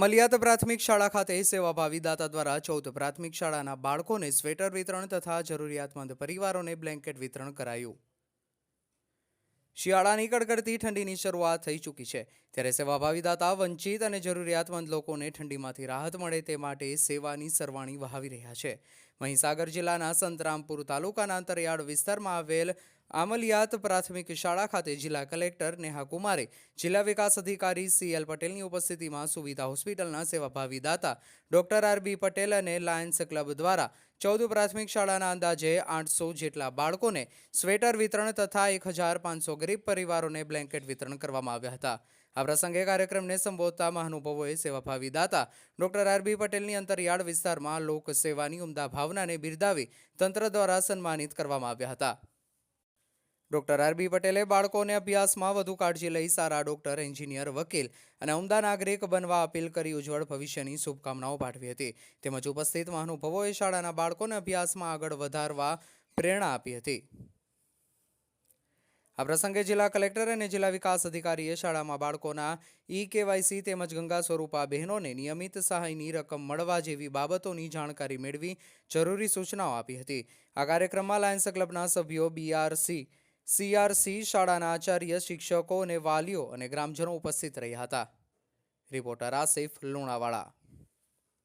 અમલિયાત પ્રાથમિક શાળા ખાતે સેવાભાવી દાતા દ્વારા 14 પ્રાથમિક શાળાના બાળકોને સ્વેટર વિતરણ તથા જરૂરિયાતમંદ પરિવારોને બ્લેન્કેટ વિતરણ કરાયું। શિયાળાની કડકડતી ઠંડીની શરૂઆત થઈ ચૂકી છે, ત્યારે સેવાભાવી દાતા વંચિત અને જરૂરિયાતમંદ લોકોને ઠંડીમાંથી રાહત મળે તે માટે સેવાની સરવાણી વહાવી રહ્યા છે। મહીસાગર જિલ્લાના સંતરામપુર તાલુકાના અંતરિયાળ વિસ્તારમાં આવેલ આમલિયાત પ્રાથમિક શાળા ખાતે જિલ્લા કલેક્ટર નેહા કુમારે જિલ્લા વિકાસ અધિકારી CL પટેલની ઉપસ્થિતિમાં સુવિધા હોસ્પિટલના સેવાભાવી દાતા ડોક્ટર RB પટેલ અને લાયન્સ ક્લબ દ્વારા 14 પ્રાથમિક શાળાના અંદાજે 800 જેટલા બાળકોને સ્વેટર વિતરણ તથા 1500 ગરીબ પરિવારોને બ્લેન્કેટ વિતરણ કરવામાં આવ્યા હતા। આ પ્રસંગે કાર્યક્રમને સંબોધતા મહાનુભાવોએ સેવાભાવી દાતા ડોક્ટર RB પટેલની અંતરિયાળ વિસ્તારમાં લોક સેવાની ઉમદા ભાવનાને બિરદાવી તંત્ર દ્વારા સન્માનિત કરવામાં આવ્યા હતા। ડોક્ટર RB પટેલે બાળકોને અભ્યાસમાં વધુ કાળજી લઈ સારા ડોક્ટર, એન્જિનિયર, વકીલ અને ઉમદા નાગરિક બનવા અપીલ કરી ઉજ્જવળ ભવિષ્યની શુભકામનાઓ પાઠવી હતી। તેમજ ઉપસ્થિત મહાનુભાવોએ શાળાના બાળકોને અભ્યાસમાં આગળ વધારવા પ્રેરણા આપી હતી। આ પ્રસંગે જિલ્લા કલેક્ટર અને જિલ્લા વિકાસ અધિકારીએ શાળામાં બાળકોના EKYC તેમજ ગંગા સ્વરૂપા બહેનોને નિયમિત સહાયની રકમ મળવા જેવી બાબતોની જાણકારી મેળવી જરૂરી સૂચનાઓ આપી હતી। આ કાર્યક્રમમાં લાયન્સ ક્લબના સભ્યો, BRC, CRC, શાળાના આચાર્ય, શિક્ષકો અને વાલીઓ અને ગ્રામજનો ઉપસ્થિત રહ્યા હતા। રિપોર્ટર આસિફ લુણાવાડા।